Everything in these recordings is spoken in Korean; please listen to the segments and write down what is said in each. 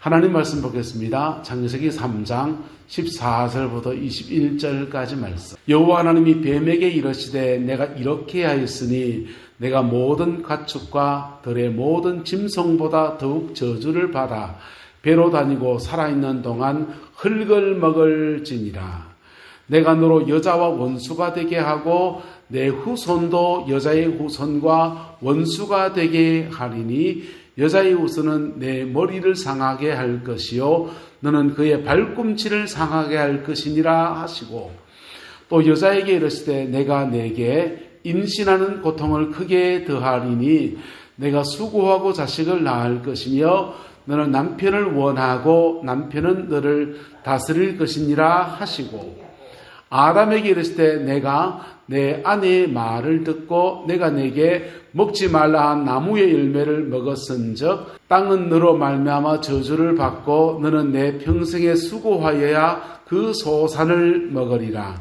하나님 말씀 보겠습니다. 창세기 3장 14절부터 21절까지 말씀. 여호와 하나님이 뱀에게 이르시되 내가 이렇게 하였으니 내가 모든 가축과 들의 모든 짐승보다 더욱 저주를 받아 배로 다니고 살아있는 동안 흙을 먹을지니라. 내가 너로 여자와 원수가 되게 하고 내 후손도 여자의 후손과 원수가 되게 하리니 여자의 후손은 내 머리를 상하게 할 것이요 너는 그의 발꿈치를 상하게 할 것이니라 하시고 또 여자에게 이르시되 내가 내게 임신하는 고통을 크게 더하리니 내가 수고하고 자식을 낳을 것이며 너는 남편을 원하고 남편은 너를 다스릴 것이니라 하시고 아담에게 이르시되 내가 내 아내의 말을 듣고 내가 내게 먹지 말라 한 나무의 열매를 먹었은즉 땅은 너로 말미암아 저주를 받고 너는 내 평생에 수고하여야 그 소산을 먹으리라.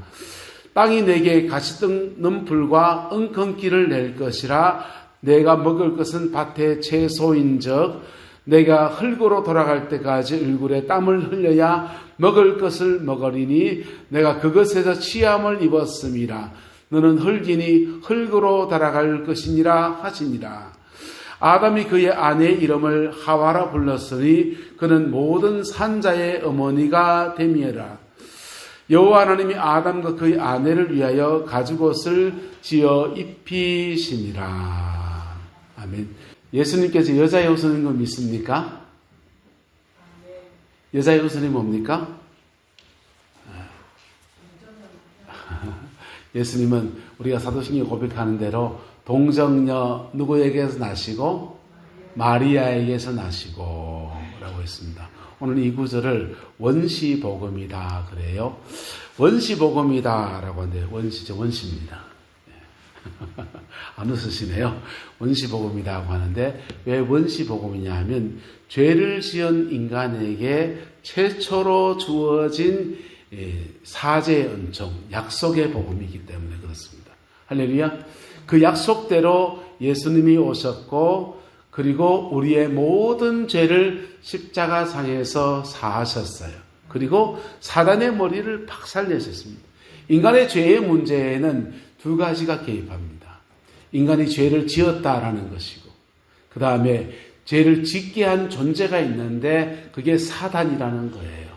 땅이 내게 가시등는 풀과 엉겅퀴를 낼 것이라. 내가 먹을 것은 밭의 채소인즉 내가 흙으로 돌아갈 때까지 얼굴에 땀을 흘려야 먹을 것을 먹으리니 내가 그것에서 취함을 입었음이라. 너는 흙이니 흙으로 돌아갈 것이니라 하시니라. 아담이 그의 아내의 이름을 하와라 불렀으니 그는 모든 산자의 어머니가 됨이라. 여호와 하나님이 아담과 그의 아내를 위하여 가죽옷을 지어 입히시니라. 아멘. 예수님께서 여자의 후손인 거 믿습니까? 여자의 후손이 뭡니까? 예수님은 우리가 사도신경에 고백하는 대로 동정녀 누구에게서 나시고 마리아에게서 나시고 라고 했습니다. 오늘 이 구절을 원시복음이다 그래요. 원시복음이다 라고 하는데 원시죠. 원시입니다. 안 웃으시네요. 원시복음이라고 하는데 왜 원시복음이냐 하면 죄를 지은 인간에게 최초로 주어진 사제의 은총, 약속의 복음이기 때문에 그렇습니다. 할렐루야. 그 약속대로 예수님이 오셨고 그리고 우리의 모든 죄를 십자가상에서 사하셨어요. 그리고 사단의 머리를 박살내셨습니다. 인간의 죄의 문제에는 두 가지가 개입합니다. 인간이 죄를 지었다라는 것이고 그 다음에 죄를 짓게 한 존재가 있는데 그게 사단이라는 거예요.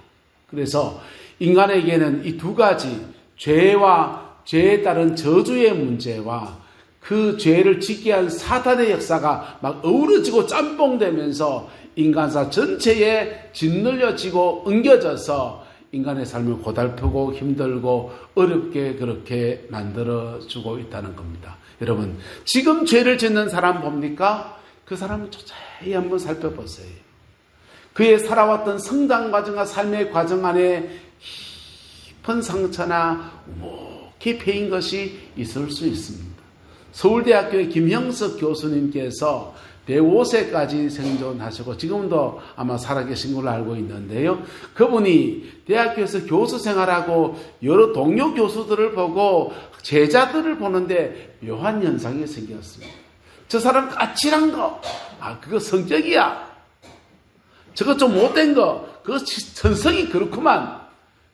그래서 인간에게는 이 두 가지 죄와 죄에 따른 저주의 문제와 그 죄를 짓게 한 사단의 역사가 막 어우러지고 짬뽕되면서 인간사 전체에 짓눌려지고 엉겨져서 인간의 삶을 고달프고 힘들고 어렵게 그렇게 만들어주고 있다는 겁니다. 여러분, 지금 죄를 짓는 사람 봅니까? 그 사람을 자세히 한번 살펴보세요. 그의 살아왔던 성장 과정과 삶의 과정 안에 깊은 상처나 우묵히 패인 것이 있을 수 있습니다. 서울대학교의 김형석 교수님께서 105세까지 생존하시고 지금도 아마 살아계신 걸로 알고 있는데요. 그분이 대학교에서 교수 생활하고 여러 동료 교수들을 보고 제자들을 보는데 묘한 현상이 생겼습니다. 저 사람 까칠한 거, 그거 성격이야. 저거 좀 못된 거, 그거 전성이 그렇구만.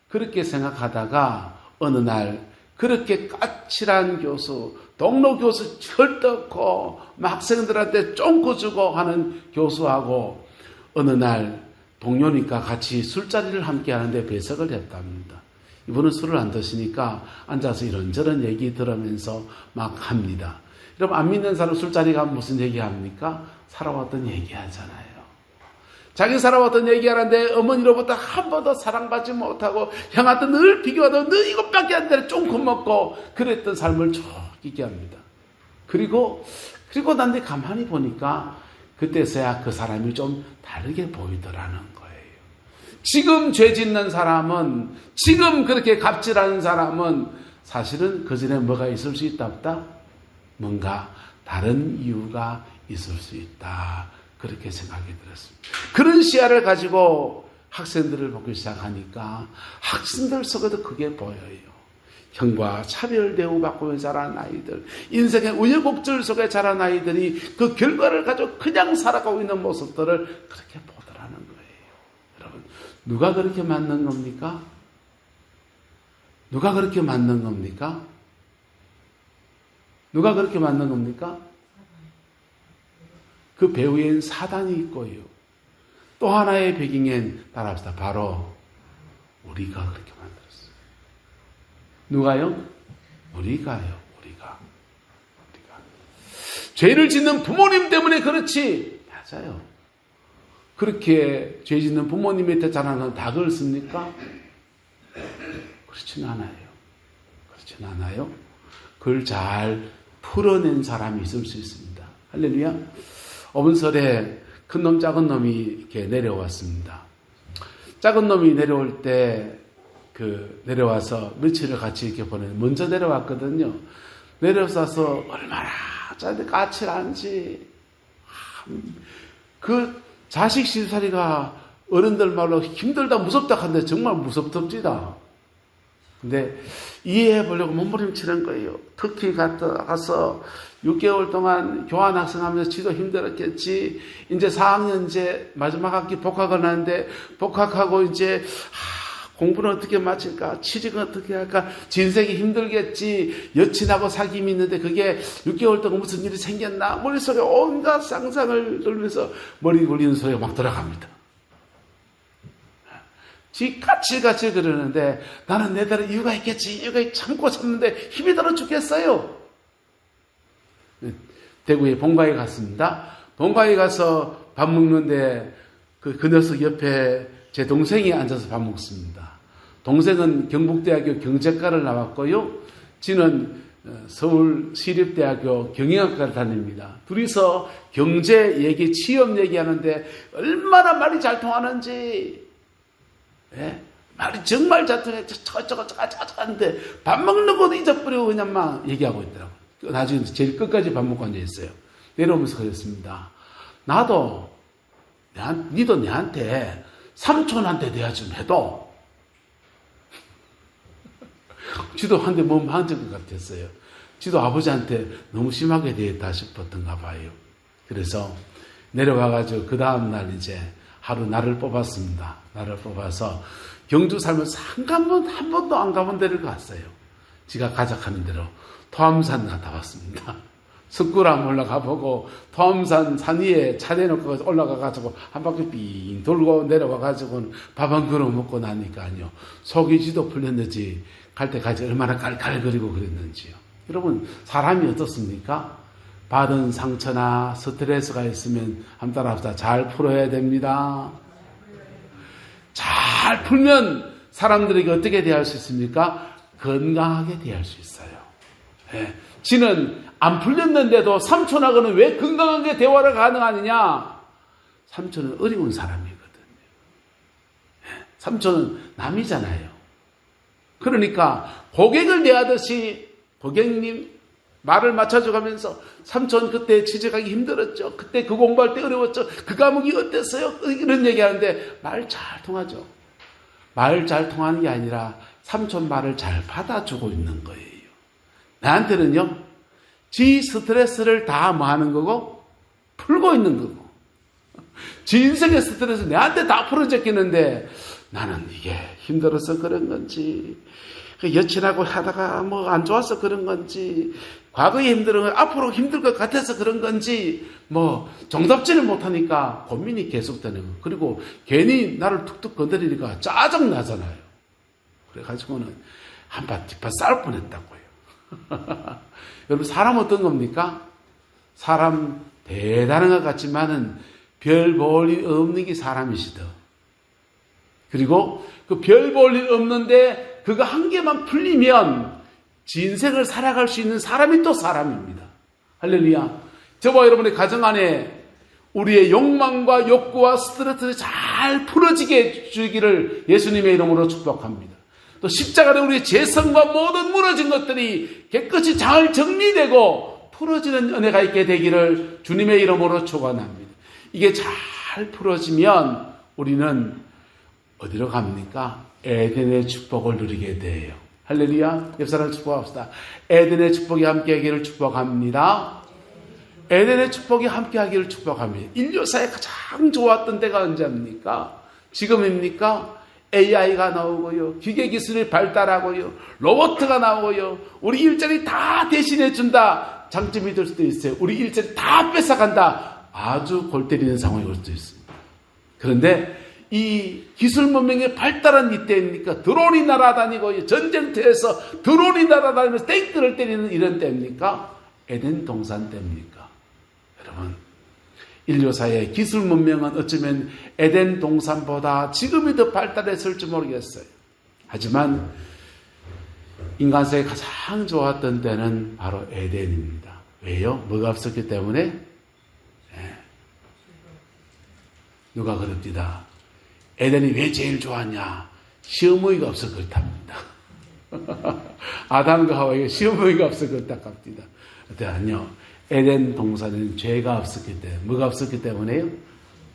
그렇게 생각하다가 어느 날 그렇게 까칠한 교수, 동료 교수 철떡고 학생들한테 쫑고 주고 하는 교수하고 어느 날 동료니까 같이 술자리를 함께 하는데 배석을 했답니다. 이분은 술을 안 드시니까 앉아서 이런저런 얘기 들으면서 막 합니다. 여러분, 안 믿는 사람 술자리 가면 무슨 얘기합니까? 살아왔던 얘기하잖아요. 자기 살아왔던 얘기하는데 어머니로부터 한 번도 사랑받지 못하고 형한테 늘 비교하다가 너 이것밖에 안 되는 쫑고 먹고 그랬던 삶을 쭉 얘기합니다. 그리고 난데 가만히 보니까 그때서야 그 사람이 좀 다르게 보이더라는 거예요. 지금 죄 짓는 사람은, 지금 그렇게 갑질하는 사람은 사실은 그 전에 뭐가 있을 수 있다 없다? 뭔가 다른 이유가 있을 수 있다. 그렇게 생각이 들었습니다. 그런 시야를 가지고 학생들을 보기 시작하니까 학생들 속에도 그게 보여요. 형과 차별 대우받고 자란 아이들, 인생의 우여곡절 속에 자란 아이들이 그 결과를 가지고 그냥 살아가고 있는 모습들을 그렇게 보더라는 거예요. 누가 그렇게 만든 겁니까? 누가 그렇게 만든 겁니까? 누가 그렇게 만든 겁니까? 그 배후엔 사단이 있고요. 또 하나의 배경엔 따라합시다. 바로 우리가 그렇게 만들었어요. 누가요? 우리가요. 우리가. 죄를 짓는 부모님 때문에 그렇지. 맞아요. 그렇게 죄 짓는 부모님한테 자라는 다 그렇습니까? 그렇지는 않아요. 그렇지는 않아요. 그걸 잘 풀어낸 사람이 있을 수 있습니다. 할렐루야. 어문설에 큰 놈 작은 놈이 이렇게 내려왔습니다. 작은 놈이 내려올 때 내려와서 며칠을 같이 이렇게 먼저 내려왔거든요. 내려와서 얼마나 자기들 까칠한지. 그 자식 시살이가 어른들 말로 힘들다 무섭다 하는데 정말 무섭답니다. 근데 이해해 보려고 몸부림치는 거예요. 터키 가서 6개월 동안 교환학생하면서 지도 힘들었겠지. 이제 4학년 이제 마지막 학기 복학을 하는데 복학하고 이제 공부는 어떻게 마칠까? 취직은 어떻게 할까? 진색이 힘들겠지. 여친하고 사귐이 있는데 그게 6개월 동안 무슨 일이 생겼나? 머릿속에 온갖 상상을 돌면서 머리 굴리는 소리가 막 들어갑니다. 지 까칠까칠 그러는데 나는 내대로 이유가 있겠지. 이유가 참고 참는데 힘이 들어 죽겠어요. 대구에 본가에 갔습니다. 본가에 가서 밥 먹는데 그 녀석 옆에 제 동생이 앉아서 밥 먹습니다. 동생은 경북대학교 경제과를 나왔고요. 지는 서울시립대학교 경영학과를 다닙니다. 둘이서 경제 얘기, 취업 얘기하는데 얼마나 말이 잘 통하는지. 예? 말이 정말 잘 통해. 저거 하는데 밥 먹는 것도 잊어버리고 그냥 막 얘기하고 있더라고요. 나중에 제일 끝까지 밥 먹고 앉아있어요. 내려오면서 그랬습니다. 니도 내한테 삼촌한테 대화 좀 해도 지도 한테 몸 한적 것 같았어요. 지도 아버지한테 너무 심하게 대했다 싶었던가 봐요. 그래서 내려와가지고 그 다음날 이제 하루 날을 뽑았습니다. 날을 뽑아서 경주 살면서 한 번도 안 가본 데를 갔어요. 지가 가작하는 대로 토암산 갔다 왔습니다. 석굴암 올라가보고 토암산 산 위에 차 대놓고 올라가가지고 한 바퀴 삥 돌고 내려와가지고 밥 한 그릇 먹고 나니까요. 속이 지도 풀렸는지 갈 때까지 얼마나 깔깔거리고 그랬는지요. 여러분 사람이 어떻습니까? 받은 상처나 스트레스가 있으면 한번 따라합시다. 잘 풀어야 됩니다. 잘 풀면 사람들에게 어떻게 대할 수 있습니까? 건강하게 대할 수 있어요. 예. 지는 안 풀렸는데도 삼촌하고는 왜 건강하게 대화가 가능하느냐? 삼촌은 어려운 사람이거든요. 예. 삼촌은 남이잖아요. 그러니까 고객을 대하듯이 고객님 말을 맞춰줘가면서 삼촌 그때 취직하기 힘들었죠. 그때 그 공부할 때 어려웠죠. 그 과목이 어땠어요? 이런 얘기하는데 말 잘 통하죠. 말 잘 통하는 게 아니라 삼촌 말을 잘 받아주고 있는 거예요. 나한테는요. 지 스트레스를 다 뭐 하는 거고 풀고 있는 거고 지 인생의 스트레스 내한테 다 풀어졌겠는데 나는 이게 힘들어서 그런 건지 여친하고 하다가 뭐 안 좋아서 그런 건지 과거에 힘든 건 앞으로 힘들 것 같아서 그런 건지 뭐 정답지를 못하니까 고민이 계속되는 거. 그리고 괜히 나를 툭툭 건드리니까 짜증 나잖아요. 그래가지고는 한판 뒷판 싸울 뻔했다고요. 여러분 사람 어떤 겁니까? 사람 대단한 것 같지만은 별 볼 일 없는 게 사람이시더. 그리고 그 별 볼 일 없는데 그거 한 개만 풀리면 인생을 살아갈 수 있는 사람이 또 사람입니다. 할렐루야. 저와 여러분의 가정 안에 우리의 욕망과 욕구와 스트레스를 잘 풀어지게 해주기를 예수님의 이름으로 축복합니다. 또 십자가에 우리의 죄성과 모든 무너진 것들이 깨끗이 잘 정리되고 풀어지는 은혜가 있게 되기를 주님의 이름으로 축원합니다. 이게 잘 풀어지면 우리는 어디로 갑니까? 에덴의 축복을 누리게 돼요. 할렐루야. 옆 사람 축복합시다. 에덴의 축복이 함께하기를 축복합니다. 에덴의 축복이 함께하기를 축복합니다. 인류사에 가장 좋았던 때가 언제입니까? 지금입니까? AI가 나오고요. 기계기술이 발달하고요. 로봇가 나오고요. 우리 일자리 다 대신해 준다. 장점이 될 수도 있어요. 우리 일자리 다 뺏어간다. 아주 골 때리는 상황이 올 수도 있습니다. 그런데 이 기술 문명이 발달한 이때입니까? 드론이 날아다니고 전쟁터에서 드론이 날아다니면서 탱크를 때리는 이런 때입니까? 에덴 동산 때입니까? 여러분, 인류사의 기술 문명은 어쩌면 에덴 동산보다 지금이 더 발달했을지 모르겠어요. 하지만 인간사에 가장 좋았던 때는 바로 에덴입니다. 왜요? 뭐가 없었기 때문에? 누가 그럽니다. 에덴이 왜 제일 좋았냐? 시어머니가 없어 그렇답니다. 아담과 하와에게 시어머니가 없어 그렇답니다. 아니요. 에덴 동산에는 죄가 없었기 때문에. 뭐가 없었기 때문에요?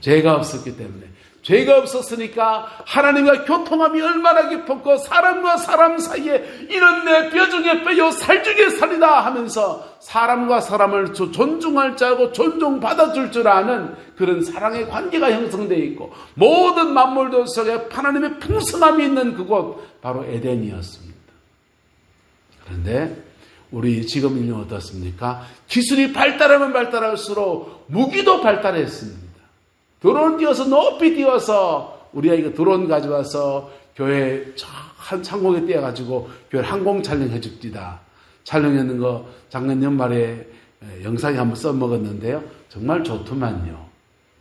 죄가 없었기 때문에. 죄가 없었으니까 하나님과 교통함이 얼마나 깊었고 사람과 사람 사이에 이런 내 뼈 중에 뼈요 살 중에 살이다 하면서 사람과 사람을 존중할 줄 알고 존중받아줄 줄 아는 그런 사랑의 관계가 형성되어 있고 모든 만물들 속에 하나님의 풍성함이 있는 그곳 바로 에덴이었습니다. 그런데 우리 지금 인류는 어떻습니까? 기술이 발달하면 발달할수록 무기도 발달했습니다. 드론 띄워서 높이 띄워서 우리 아이가 드론 가져와서 교회 한 창공에 띄워가지고 교회 항공 촬영해 줍니다. 촬영했는 거 작년 연말에 영상에 한번 써먹었는데요. 정말 좋더만요.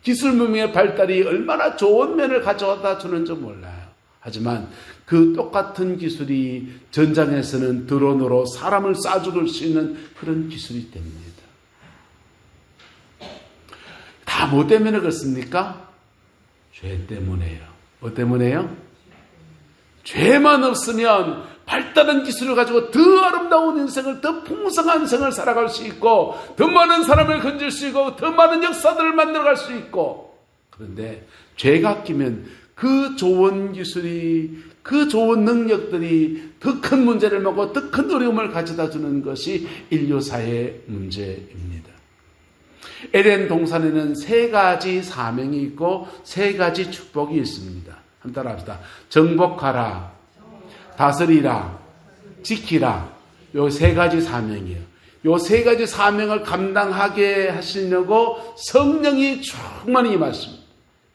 기술 문명의 발달이 얼마나 좋은 면을 가져다 주는지 몰라요. 하지만 그 똑같은 기술이 전장에서는 드론으로 사람을 쏴 죽을 수 있는 그런 기술이 됩니다. 다 뭐 때문에 그렇습니까? 죄 때문에요. 뭐 때문에요? 죄만 없으면 발달한 기술을 가지고 더 아름다운 인생을, 더 풍성한 인생을 살아갈 수 있고 더 많은 사람을 건질 수 있고 더 많은 역사들을 만들어갈 수 있고, 그런데 죄가 끼면 그 좋은 기술이, 그 좋은 능력들이 더 큰 문제를 먹고 더 큰 어려움을 가져다 주는 것이 인류사의 문제입니다. 에덴 동산에는 세 가지 사명이 있고 세 가지 축복이 있습니다. 한번 따라합시다. 정복하라, 다스리라, 지키라. 요 세 가지 사명이에요. 요 세 가지 사명을 감당하게 하시려고 성령이 충만히 임하십니다.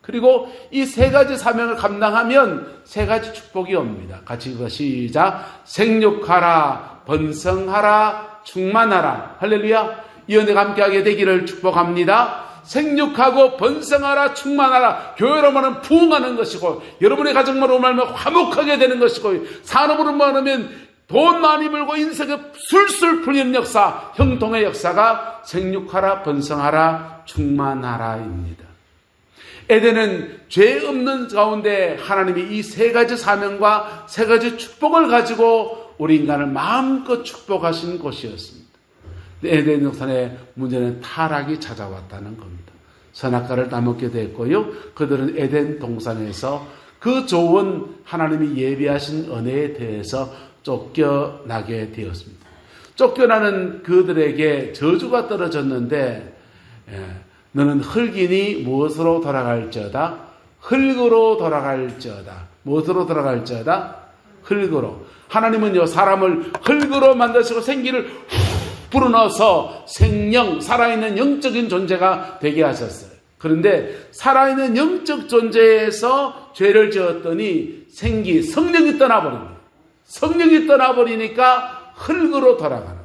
그리고 이 세 가지 사명을 감당하면 세 가지 축복이 옵니다. 같이 읽어 시작. 생육하라, 번성하라, 충만하라. 할렐루야. 이 은혜가 함께하게 되기를 축복합니다. 생육하고 번성하라, 충만하라. 교회로 말하면 부흥하는 것이고, 여러분의 가정으로 말하면 화목하게 되는 것이고, 산업으로 말하면 돈 많이 벌고 인생에 술술 풀리는 역사, 형통의 역사가 생육하라, 번성하라, 충만하라입니다. 에덴은 죄 없는 가운데 하나님이 이 세 가지 사명과 세 가지 축복을 가지고 우리 인간을 마음껏 축복하신 곳이었습니다. 에덴 동산의 문제는 타락이 찾아왔다는 겁니다. 선악과를 따먹게 됐고요. 그들은 에덴 동산에서 그 좋은 하나님이 예비하신 은혜에 대해서 쫓겨나게 되었습니다. 쫓겨나는 그들에게 저주가 떨어졌는데, 너는 흙이니 무엇으로 돌아갈지어다? 흙으로 돌아갈지어다. 무엇으로 돌아갈지어다? 흙으로. 하나님은요, 사람을 흙으로 만드시고 생기를 불어넣어서 생명, 살아있는 영적인 존재가 되게 하셨어요. 그런데 살아있는 영적 존재에서 죄를 지었더니 성령이 떠나버립니다. 성령이 떠나버리니까 흙으로 돌아가는 거예요.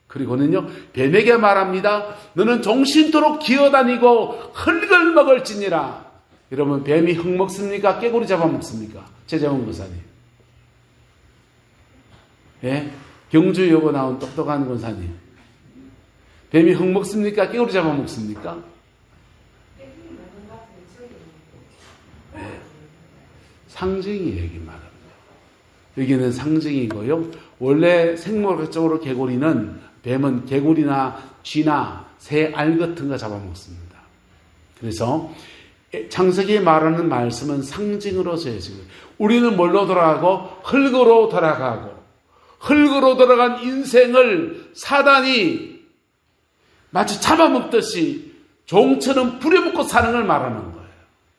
그리고는요, 뱀에게 말합니다. 너는 종신토록 기어다니고 흙을 먹을지니라. 여러분, 뱀이 흙 먹습니까? 깨구리 잡아먹습니까? 최재원 권사님. 예? 경주여고 나온 똑똑한 권사님. 뱀이 흙 먹습니까? 깨구리 잡아먹습니까? 네. 상징이 얘기 말합니다. 여기는 상징이고요. 원래 생물학적으로 뱀은 개구리나 쥐나 새 알 같은 거 잡아먹습니다. 그래서 창세기에 말하는 말씀은 상징으로 쓰여지고, 우리는 뭘로 돌아가고? 흙으로 돌아가고, 흙으로 돌아간 인생을 사단이 마치 잡아먹듯이 종처럼 부려먹고 사는 걸 말하는 거예요.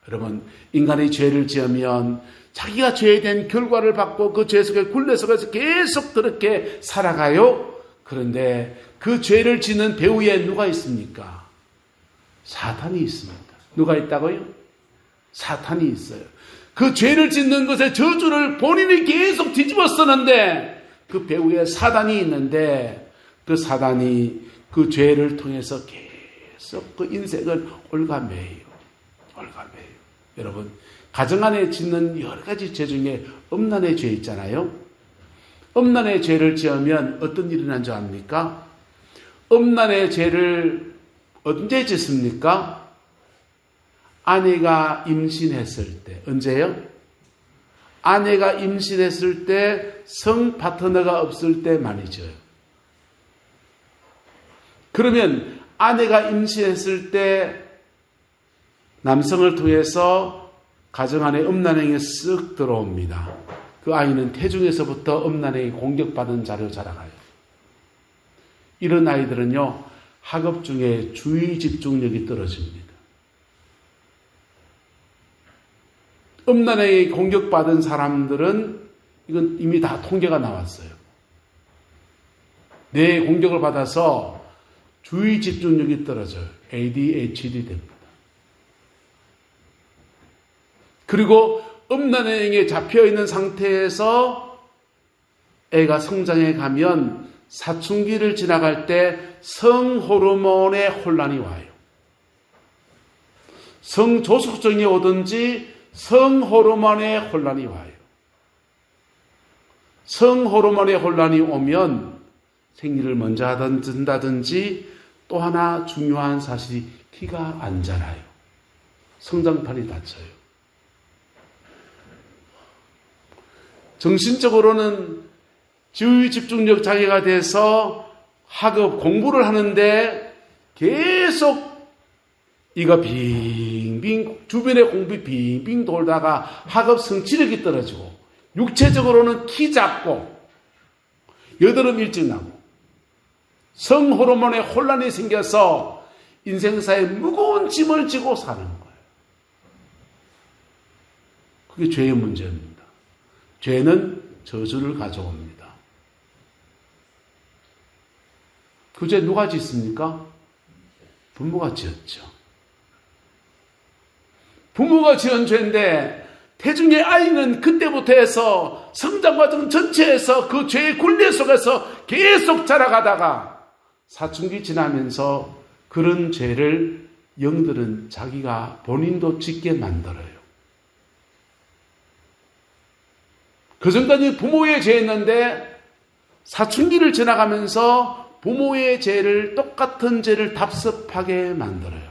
여러분, 인간이 죄를 지으면 자기가 죄에 대한 결과를 받고 그 죄 속에 굴레 속에서 계속 그렇게 살아가요. 그런데 그 죄를 짓는 배후에 누가 있습니까? 사탄이 있습니다. 누가 있다고요? 사탄이 있어요. 그 죄를 짓는 것의 저주를 본인이 계속 뒤집어 쓰는데 그 배후에 사단이 있는데 그 사단이 그 죄를 통해서 계속 그 인생을 올가매요. 여러분, 가정 안에 짓는 여러 가지 죄 중에 음란의 죄 있잖아요. 음란의 죄를 지으면 어떤 일이 난 줄 압니까? 음란의 죄를 언제 짓습니까? 아내가 임신했을 때. 언제요? 아내가 임신했을 때, 성 파트너가 없을 때 많이 져요. 그러면 아내가 임신했을 때 남성을 통해서 가정 안에 음란행위가 쓱 들어옵니다. 그 아이는 태중에서부터 음란행위 공격받은 자로 자라가요. 이런 아이들은요, 학업 중에 주의 집중력이 떨어집니다. 음란행위 공격받은 사람들은 이건 이미 다 통계가 나왔어요. 뇌의 공격을 받아서 주의 집중력이 떨어져요. ADHD 됩니다. 그리고 음란행위에 잡혀있는 상태에서 애가 성장해 가면 사춘기를 지나갈 때 성호르몬의 혼란이 와요. 성조숙증이 오든지 성호르몬의 혼란이 와요. 성호르몬의 혼란이 오면 생리를 먼저 한다든지 또 하나 중요한 사실이 키가 안 자라요. 성장판이 닫혀요. 정신적으로는 지휘 집중력 장애가 돼서 학업 공부를 하는데 계속 이가 빙빙 주변의 공비 빙빙 돌다가 학업 성취력이 떨어지고 육체적으로는 키 작고 여드름 일찍 나고 성호르몬의 혼란이 생겨서 인생사에 무거운 짐을 지고 사는 거예요. 그게 죄의 문제입니다. 죄는 저주를 가져옵니다. 그 죄 누가 짓습니까? 부모가 지었죠. 부모가 지은 죄인데 태중의 아이는 그때부터 해서 성장 과정 전체에서 그 죄의 굴레 속에서 계속 자라가다가 사춘기 지나면서 그런 죄를 영들은 자기가 본인도 짓게 만들어요. 그 전까지 부모의 죄였는데 사춘기를 지나가면서 부모의 죄를 똑같은 죄를 답습하게 만들어요.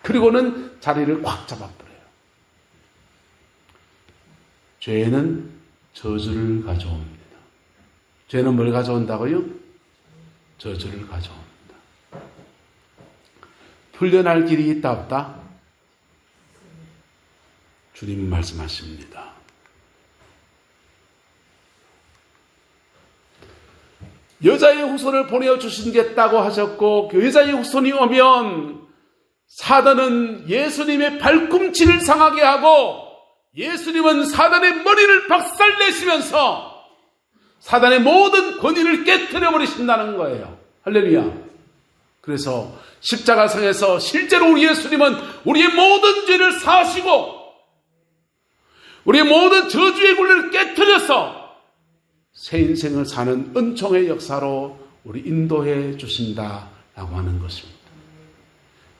그리고는 자리를 꽉 잡아버려요. 죄는 저주를 가져옵니다. 죄는 뭘 가져온다고요? 저주를 가져옵니다. 풀려날 길이 있다 없다? 주님 말씀하십니다. 여자의 후손을 보내주시겠다고 하셨고 그 여자의 후손이 오면 사단은 예수님의 발꿈치를 상하게 하고 예수님은 사단의 머리를 박살내시면서 사단의 모든 권위를 깨트려 버리신다는 거예요. 할렐루야. 그래서 십자가상에서 실제로 우리 예수님은 우리의 모든 죄를 사하시고 우리의 모든 저주의 굴레를 깨트려서 새 인생을 사는 은총의 역사로 우리 인도해 주신다라고 하는 것입니다.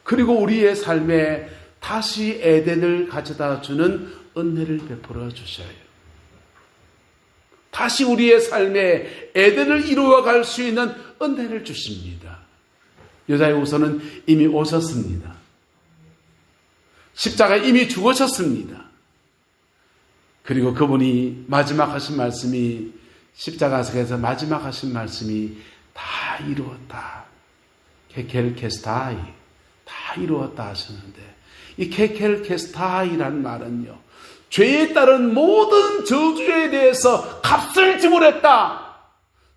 그리고 우리의 삶에 다시 에덴을 가져다 주는 은혜를 베풀어 주셔요. 다시 우리의 삶에 에덴을 이루어갈 수 있는 은혜를 주십니다. 여자의 후손은 이미 오셨습니다. 십자가에 이미 죽으셨습니다. 그리고 그분이 마지막 하신 말씀이 십자가에서 마지막 하신 말씀이 다 이루었다. 케켈케스타이 다 이루었다 하셨는데 이 케켈케스타이라는 말은요. 죄에 따른 모든 저주에 대해서 값을 지불했다.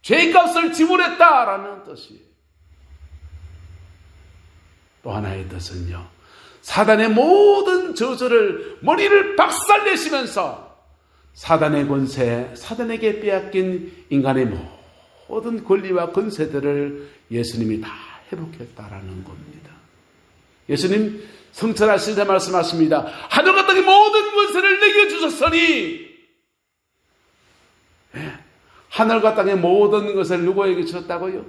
죄값을 지불했다라는 뜻이에요. 또 하나의 뜻은요. 사단의 모든 저주를 머리를 박살내시면서 사단의 권세, 사단에게 빼앗긴 인간의 모든 권리와 권세들을 예수님이 다 회복했다라는 겁니다. 예수님 성천하실 때 말씀하십니다. 하늘과 땅의 모든 권세를 내게 주셨으니, 하늘과 땅의 모든 것을 누구에게 주셨다고요?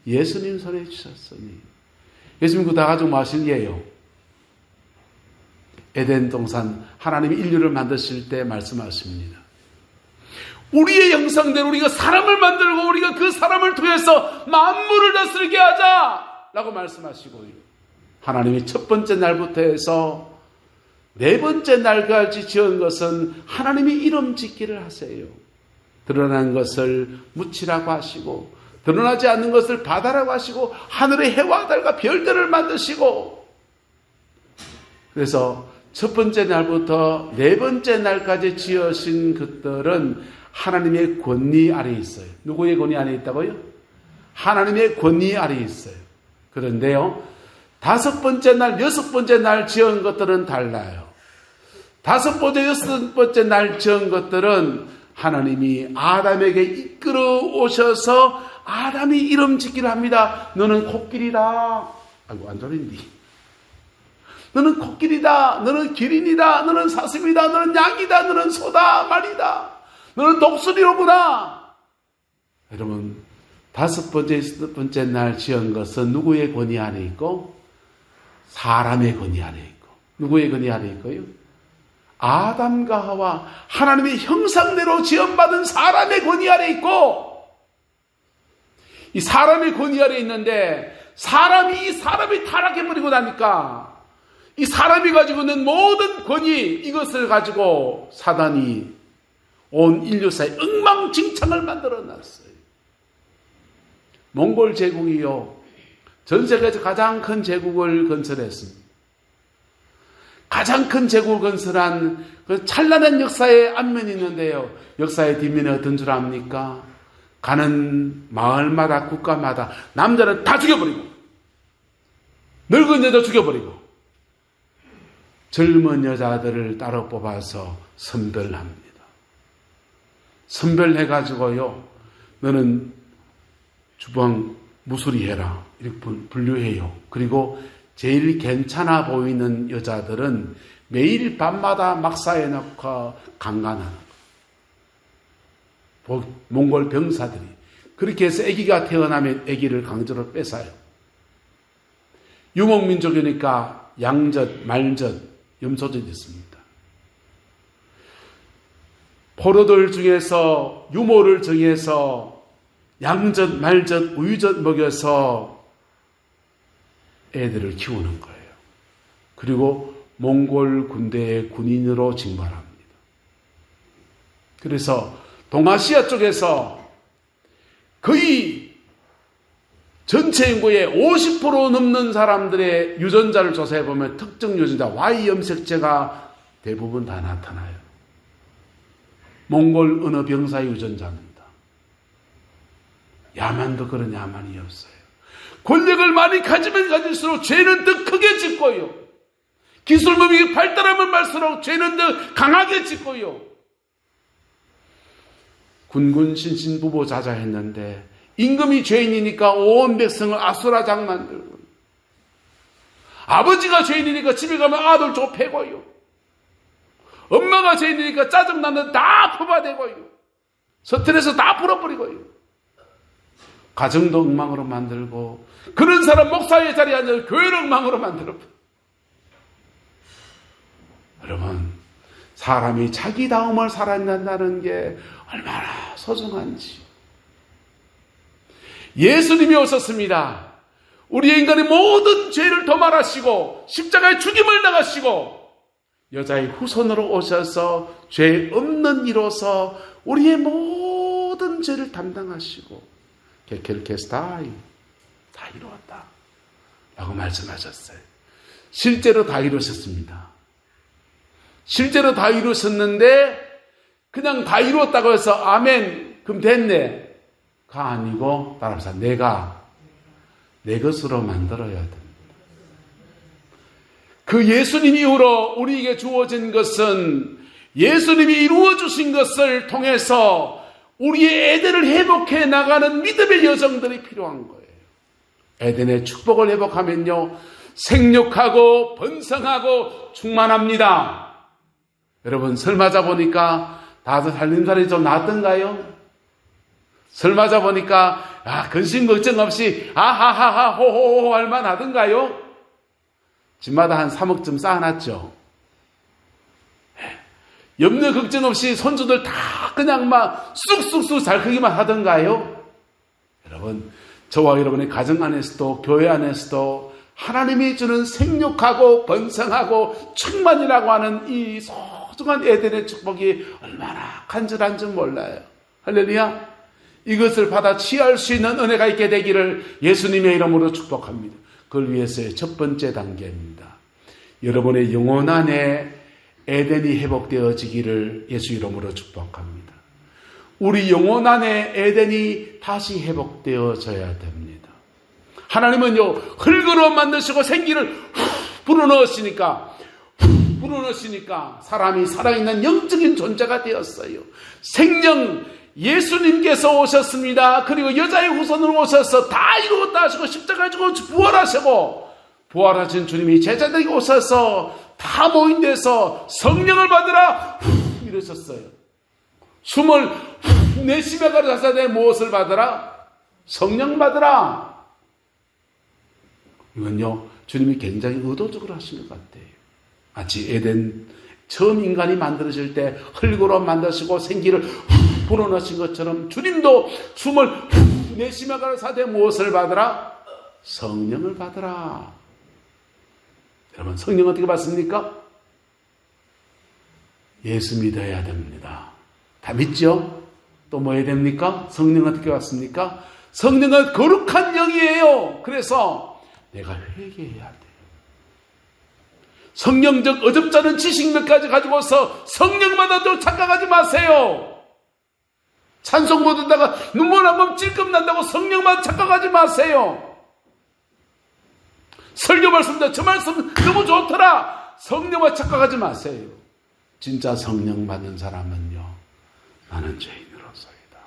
예수님 손에 주셨으니. 예수님 그거 다 가지고 뭐 하신 게요? 에덴 동산 하나님이 인류를 만드실 때 말씀하십니다. 우리의 형상대로 우리가 사람을 만들고 우리가 그 사람을 통해서 만물을 다스리게 하자라고 말씀하시고요. 하나님이 첫 번째 날부터 해서 네 번째 날까지 지은 것은 하나님이 이름 짓기를 하세요. 드러난 것을 묻히라고 하시고, 드러나지 않는 것을 바다라고 하시고, 하늘의 해와 달과 별들을 만드시고, 그래서 첫 번째 날부터 네 번째 날까지 지으신 것들은 하나님의 권위 아래에 있어요. 누구의 권위 아래에 있다고요? 하나님의 권위 아래에 있어요. 그런데요, 다섯 번째 날, 여섯 번째 날 지은 것들은 달라요. 다섯 번째, 여섯 번째 날 지은 것들은 하나님이 아담에게 이끌어 오셔서 아담이 이름 짓기를 합니다. 너는 코끼리다. 아이고, 안 좋은디. 너는 코끼리다. 너는 기린이다. 너는 사슴이다. 너는 양이다. 너는 소다. 말이다. 너는 독수리로구나. 여러분, 다섯 번째, 여섯 번째 날 지은 것은 누구의 권위 안에 있고? 사람의 권위 안에 있고. 누구의 권위 안에 있고요? 아담과 하와, 하나님의 형상대로 지음받은 사람의 권위 아래 있고, 이 사람의 권위 아래 있는데 이 사람이 타락해버리고 나니까 이 사람이 가지고 있는 모든 권위, 이것을 가지고 사단이 온 인류사에 엉망진창을 만들어놨어요. 몽골 제국이요, 전 세계에서 가장 큰 제국을 건설했습니다. 가장 큰 제국을 건설한 그 찬란한 역사의 앞면이 있는데요, 역사의 뒷면이 어떤 줄 압니까? 가는 마을마다, 국가마다 남자는 다 죽여버리고, 늙은 여자 죽여버리고, 젊은 여자들을 따로 뽑아서 선별합니다. 선별해가지고요, 너는 주방 무술이해라, 이렇게 분류해요. 그리고 제일 괜찮아 보이는 여자들은 매일 밤마다 막사에 넣고 강간하는 거예요. 몽골 병사들이. 그렇게 해서 아기가 태어나면 아기를 강제로 뺏어요. 유목민족이니까 양젖, 말젖, 염소젖이 있습니다. 포로들 중에서 유모를 정해서 양젖, 말젖, 우유젖 먹여서 애들을 키우는 거예요. 그리고 몽골 군대의 군인으로 징발합니다. 그래서 동아시아 쪽에서 거의 전체 인구의 50% 넘는 사람들의 유전자를 조사해보면 특정 유전자 Y 염색체가 대부분 다 나타나요. 몽골 어느 병사의 유전자입니다. 야만도 그런 야만이 없어요. 권력을 많이 가지면 가질수록 죄는 더 크게 짓고요. 기술범이 발달하면 갈수록 죄는 더 강하게 짓고요. 군군 신신부보자자했는데 임금이 죄인이니까 온 백성을 아수라장 만들고, 아버지가 죄인이니까 집에 가면 아들 좁혀고요. 엄마가 죄인이니까 짜증나는 다 퍼바대고요. 스트레스 다 풀어버리고요. 가정도 엉망으로 만들고, 그런 사람 목사의 자리에 앉아서 교회를 엉망으로 만들어버려요. 여러분, 사람이 자기다움을 살아낸다는 게 얼마나 소중한지. 예수님이 오셨습니다. 우리의 인간의 모든 죄를 도말하시고 십자가에 죽임을 당하시고 여자의 후손으로 오셔서 죄 없는 이로서 우리의 모든 죄를 담당하시고 게켈케스타이 다 이루었다 라고 말씀하셨어요. 실제로 다 이루셨습니다. 실제로 다 이루셨는데 그냥 다 이루었다고 해서 아멘 그럼 됐네 가 아니고 따라서 내가 내 것으로 만들어야 됩니다. 그 예수님 이후로 우리에게 주어진 것은 예수님이 이루어 주신 것을 통해서 우리의 에덴을 회복해 나가는 믿음의 여정들이 필요한 거예요. 에덴의 축복을 회복하면요, 생육하고 번성하고 충만합니다. 여러분, 설 맞아 보니까 다들 살림살이 좀 나았던가요? 설 맞아 보니까 근심 걱정 없이 아하하하 호호호 할 만하던가요? 집마다 한 3억쯤 쌓아놨죠. 염려 걱정 없이 손주들 다 그냥 막 쑥쑥쑥 잘 크기만 하던가요? 여러분, 저와 여러분의 가정 안에서도 교회 안에서도 하나님이 주는 생육하고 번성하고 충만이라고 하는 이 소중한 에덴의 축복이 얼마나 간절한 줄 몰라요. 할렐루야. 이것을 받아 취할 수 있는 은혜가 있게 되기를 예수님의 이름으로 축복합니다. 그걸 위해서의 첫 번째 단계입니다. 여러분의 영혼 안에 에덴이 회복되어지기를 예수 이름으로 축복합니다. 우리 영혼 안에 에덴이 다시 회복되어져야 됩니다. 하나님은요, 흙으로 만드시고 생기를 불어넣으시니까 사람이 살아있는 영적인 존재가 되었어요. 생명 예수님께서 오셨습니다. 그리고 여자의 후손으로 오셔서 다 이루었다 하시고 십자가에 죽어 부활하시고, 부활하신 주님이 제자들에게 오셔서 다 모인 데서 성령을 받으라 이러셨어요. 숨을 내쉬며 가라사대 무엇을 받으라? 성령 받으라. 이건요, 주님이 굉장히 의도적으로 하신 것 같아요. 마치 에덴 처음 인간이 만들어질 때 흙으로 만드시고 생기를 불어넣으신 것처럼 주님도 숨을 내쉬며 가라사대 무엇을 받으라? 성령을 받으라. 여러분, 성령 어떻게 받습니까? 예수 믿어야 됩니다. 다 믿죠? 또 뭐 해야 됩니까? 성령 어떻게 받습니까? 성령은 거룩한 영이에요. 그래서 내가 회개해야 돼요. 성령적 어줍지 않은 지식 몇 가지 가지고서 성령 받아도 착각하지 마세요. 찬송 못 듣다가 눈물 한번 찔끔 난다고 성령만 착각하지 마세요. 설교 말씀도 저 말씀 너무 좋더라. 성령만 착각하지 마세요. 진짜 성령 받는 사람은요, 나는 죄인으로서이다.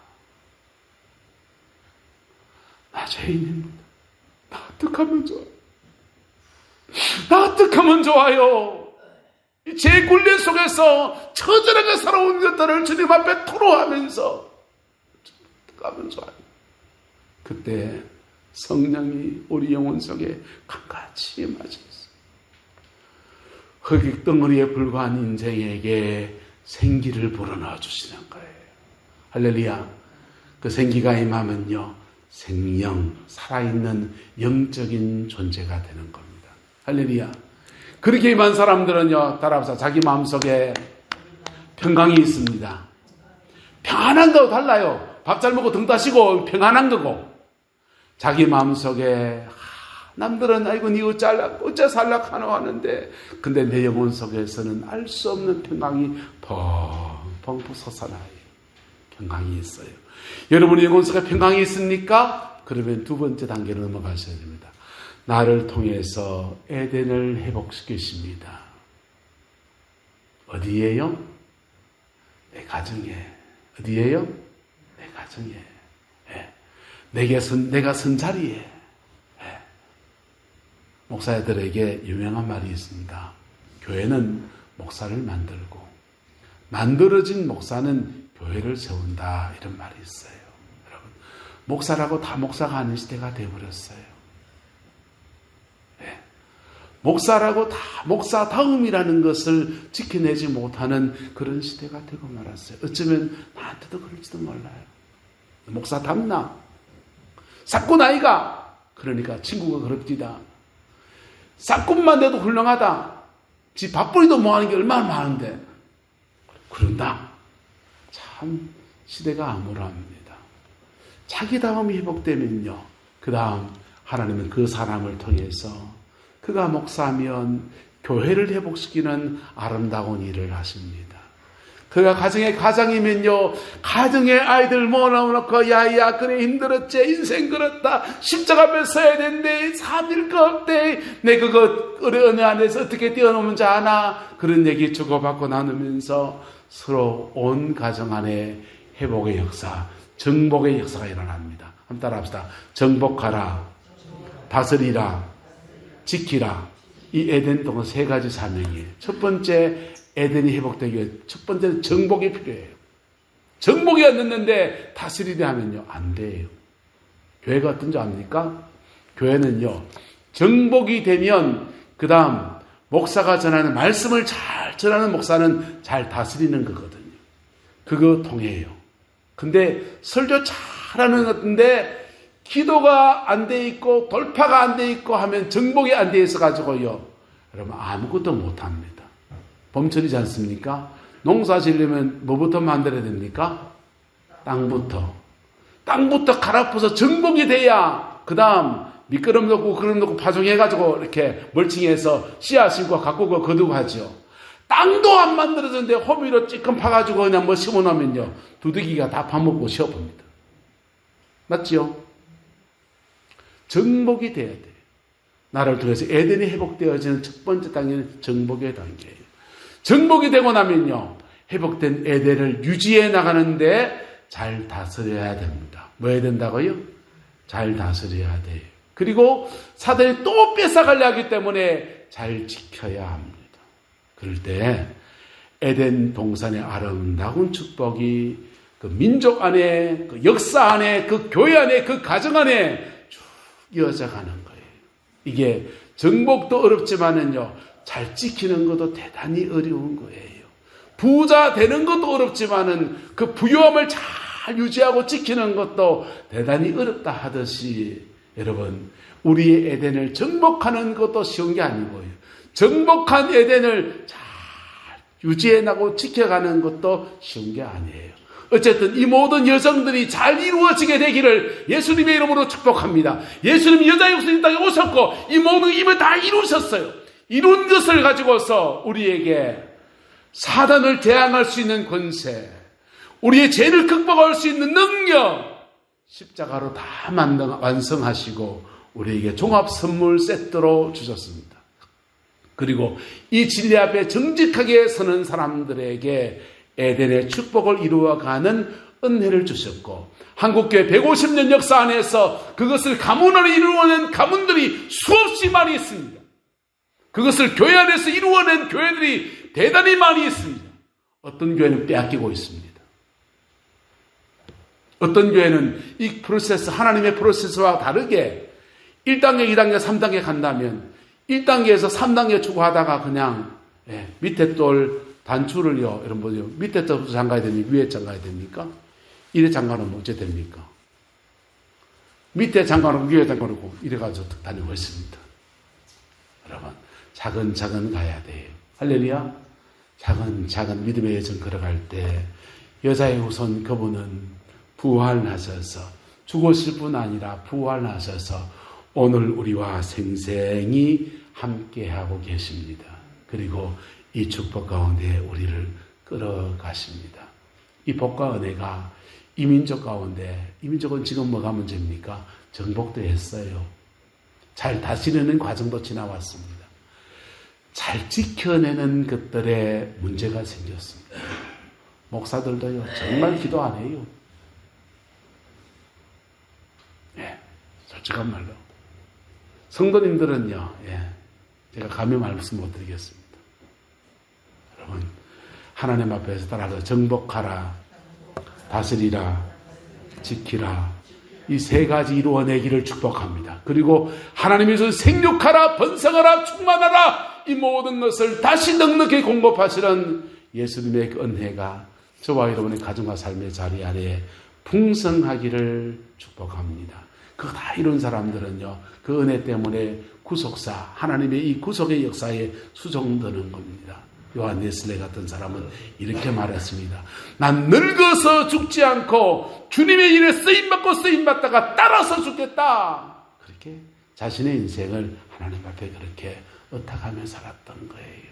나 죄인입니다. 나 어떡하면 좋아요? 나 어떡하면 좋아요? 이 죄 굴레 속에서 처절하게 살아온 것들을 주님 앞에 토로하면서 어떡하면 좋아요? 그때 성령이 우리 영혼 속에 강같이 임하셨어요. 흙덩어리에 불과한 인생에게 생기를 불어넣어 주시는 거예요. 할렐루야. 그 생기가 임하면요, 생명, 살아있는 영적인 존재가 되는 겁니다. 할렐루야. 그렇게 임한 사람들은요, 따라합시다. 자기 마음속에 평강이 있습니다. 평안한 거하고 달라요. 밥 잘 먹고 등 따시고 평안한 거고, 자기 마음속에 남들은 아이고 니 어째 살락 하노 하는데, 근데 내 영혼 속에서는 알 수 없는 평강이 펑펑 솟아나요. 평강이 있어요. 여러분의 영혼 속에 평강이 있습니까? 그러면 두 번째 단계로 넘어가셔야 됩니다. 나를 통해서 에덴을 회복시키십니다. 어디에요? 내 가정에. 어디에요? 내 가정에. 내가 선 자리에. 목사들에게 유명한 말이 있습니다. 교회는 목사를 만들고 만들어진 목사는 교회를 세운다, 이런 말이 있어요. 여러분, 목사라고 다 목사가 아닌 시대가 되어버렸어요. 목사라고 다 목사다움이라는 것을 지켜내지 못하는 그런 시대가 되고 말았어요. 어쩌면 나한테도 그럴지도 몰라요. 목사답나? 사꾼 아이가? 그러니까 친구가 그럽디다. 사꾼만 돼도 훌륭하다. 지 밥벌이도 뭐하는 게 얼마나 많은데 그런다. 참 시대가 암울합니다. 자기다움이 회복되면요, 그 다음 하나님은 그 사람을 통해서 그가 목사면 교회를 회복시키는 아름다운 일을 하십니다. 그가 가정의 가장이면요, 가정의 아이들 모아놓고, 야야, 그래, 힘들었지, 인생 그렇다, 십자가 몇 서야 된대, 삶일 거 없대, 내 그거 어느 안에서 어떻게 뛰어넘은지 아나? 그런 얘기 주고받고 나누면서 서로 온 가정 안에 회복의 역사, 정복의 역사가 일어납니다. 한번 따라합시다. 정복하라, 다스리라, 지키라. 이 에덴 동안 세 가지 사명이에요. 첫 번째, 에덴이 회복되기 위해 첫 번째는 정복이 필요해요. 정복이 안 됐는데 다스리려 하면요, 안 돼요. 교회가 어떤 줄 압니까? 교회는요, 정복이 되면 그 다음 목사가 전하는 말씀을 잘 전하는 목사는 잘 다스리는 거거든요. 그거 통해요. 근데 설교 잘하는 것인데 기도가 안 돼 있고 돌파가 안 돼 있고 하면 정복이 안 돼 있어 가지고요, 여러분 아무것도 못 합니다. 봄철이지 않습니까? 농사 지으려면 뭐부터 만들어야 됩니까? 땅부터 갈아엎어서 정복이 돼야 그 다음 미끄럼 넣고 그름 넣고 파종해가지고 이렇게 멀칭해서 씨앗이고 가꾸고 거두고 하죠. 땅도 안 만들어졌는데 호미로 찌끔 파가지고 그냥 뭐 심어놓으면요, 두더기가 다 파먹고 쉬어봅니다. 맞지요? 정복이 돼야 돼요. 나를 통해서 에덴이 회복되어지는 첫 번째 단계는 정복의 단계예요. 정복이 되고 나면요, 회복된 에덴을 유지해 나가는데 잘 다스려야 됩니다. 뭐 해야 된다고요? 잘 다스려야 돼요. 그리고 사단이 또 뺏어가려 하기 때문에 잘 지켜야 합니다. 그럴 때 에덴 동산의 아름다운 축복이 그 민족 안에, 그 역사 안에, 그 교회 안에, 그 가정 안에 쭉 이어져 가는 거예요. 이게 정복도 어렵지만은요, 잘 지키는 것도 대단히 어려운 거예요. 부자 되는 것도 어렵지만은 그 부유함을 잘 유지하고 지키는 것도 대단히 어렵다 하듯이, 여러분, 우리의 에덴을 정복하는 것도 쉬운 게 아니고요, 정복한 에덴을 잘 유지해 나가고 지켜가는 것도 쉬운 게 아니에요. 어쨌든 이 모든 여성들이 잘 이루어지게 되기를 예수님의 이름으로 축복합니다. 예수님이 여자 육신이 땅에 오셨고 이 모든 힘을 다 이루셨어요. 이룬 것을 가지고서 우리에게 사단을 대항할 수 있는 권세, 우리의 죄를 극복할 수 있는 능력, 십자가로 다 완성하시고 우리에게 종합 선물 세트로 주셨습니다. 그리고 이 진리 앞에 정직하게 서는 사람들에게 에덴의 축복을 이루어가는 은혜를 주셨고, 한국교회 150년 역사 안에서 그것을 가문으로 이루어낸 가문들이 수없이 많이 있습니다. 그것을 교회 안에서 이루어낸 교회들이 대단히 많이 있습니다. 어떤 교회는 빼앗기고 있습니다. 어떤 교회는 이 프로세스, 하나님의 프로세스와 다르게 1단계, 2단계, 3단계 간다면 1단계에서 3단계 추구하다가 그냥 밑에 돌 단추를요, 여러분 보세요. 밑에 돌 잠가야 됩니까? 위에 잠가야 됩니까? 이래 잠가놓으면 어째 됩니까? 밑에 잠가놓고 위에 잠가놓고 이래가지고 다니고 있습니다. 여러분, 차근차근 가야 돼요. 할렐루야. 차근차근 믿음의 여정 걸어갈 때 여자의 후손 그분은 부활하셔서 죽으실 뿐 아니라 부활하셔서 오늘 우리와 생생히 함께하고 계십니다. 그리고 이 축복 가운데 우리를 끌어가십니다. 이 복과 은혜가 이 민족 가운데, 이 민족은 지금 뭐가 문제입니까? 정복도 했어요. 잘 다스리는 과정도 지나왔습니다. 잘 지켜내는 것들에 문제가 생겼습니다. 목사들도요, 정말 기도 안 해요. 솔직한 말로. 성도님들은요, 제가 감히 말씀 못 드리겠습니다. 여러분, 하나님 앞에서 따라서 정복하라, 다스리라, 지키라, 이 세 가지 이루어내기를 축복합니다. 그리고 하나님께서 생육하라, 번성하라, 충만하라, 이 모든 것을 다시 넉넉히 공급하시는 예수님의 그 은혜가 저와 여러분의 가정과 삶의 자리 안에 풍성하기를 축복합니다. 그거 다 이룬 사람들은요, 그 은혜 때문에 구속사, 하나님의 이 구속의 역사에 수종드는 겁니다. 요한 네슬레 같은 사람은 이렇게 말했습니다. 난 늙어서 죽지 않고 주님의 일에 쓰임받다가 따라서 죽겠다. 그렇게 자신의 인생을 하나님 앞에 그렇게 의탁하며 살았던 거예요.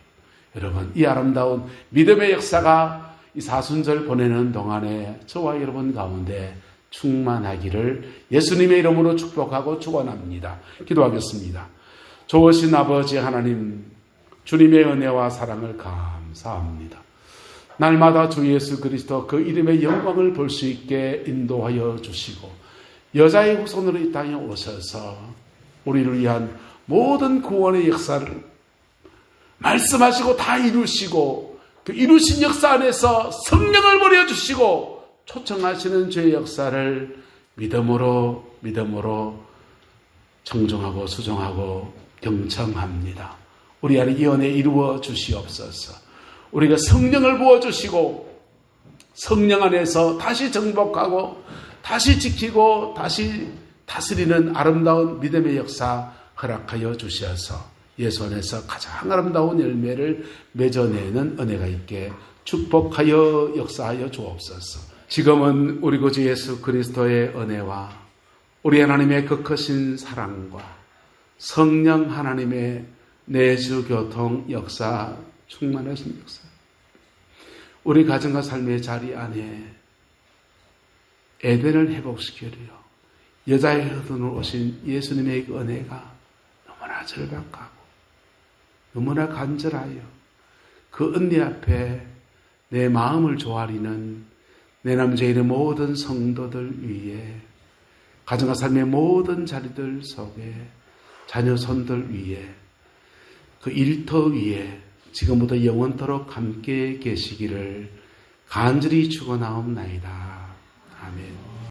여러분, 이 아름다운 믿음의 역사가 이 사순절 보내는 동안에 저와 여러분 가운데 충만하기를 예수님의 이름으로 축복하고 축원합니다. 기도하겠습니다. 좋으신 아버지 하나님, 주님의 은혜와 사랑을 감사합니다. 날마다 주 예수 그리스도 그 이름의 영광을 볼 수 있게 인도하여 주시고 여자의 후손으로 이 땅에 오셔서 우리를 위한 모든 구원의 역사를 말씀하시고 다 이루시고 그 이루신 역사 안에서 성령을 보내주시고 초청하시는 주의 역사를 믿음으로 청정하고 수정하고 경청합니다. 우리 안에 이 은혜 이루어 주시옵소서. 우리가 성령을 부어주시고 성령 안에서 다시 정복하고 다시 지키고 다시 다스리는 아름다운 믿음의 역사 허락하여 주셔서 예수 안에서 가장 아름다운 열매를 맺어내는 은혜가 있게 축복하여 역사하여 주옵소서. 지금은 우리 구주 예수 그리스도의 은혜와 우리 하나님의 그 크신 사랑과 성령 하나님의 내주 교통 역사 충만하신 역사, 우리 가정과 삶의 자리 안에 에덴을 회복시키려 여자의 혈통으로 오신 예수님의 그 은혜가 너무나 절박하고 너무나 간절하여 그 은혜 앞에 내 마음을 조아리는 내 남자인의 모든 성도들 위에, 가정과 삶의 모든 자리들 속에, 자녀 손들 위에, 그 일터 위에 지금부터 영원토록 함께 계시기를 간절히 축원하옵나이다. 아멘.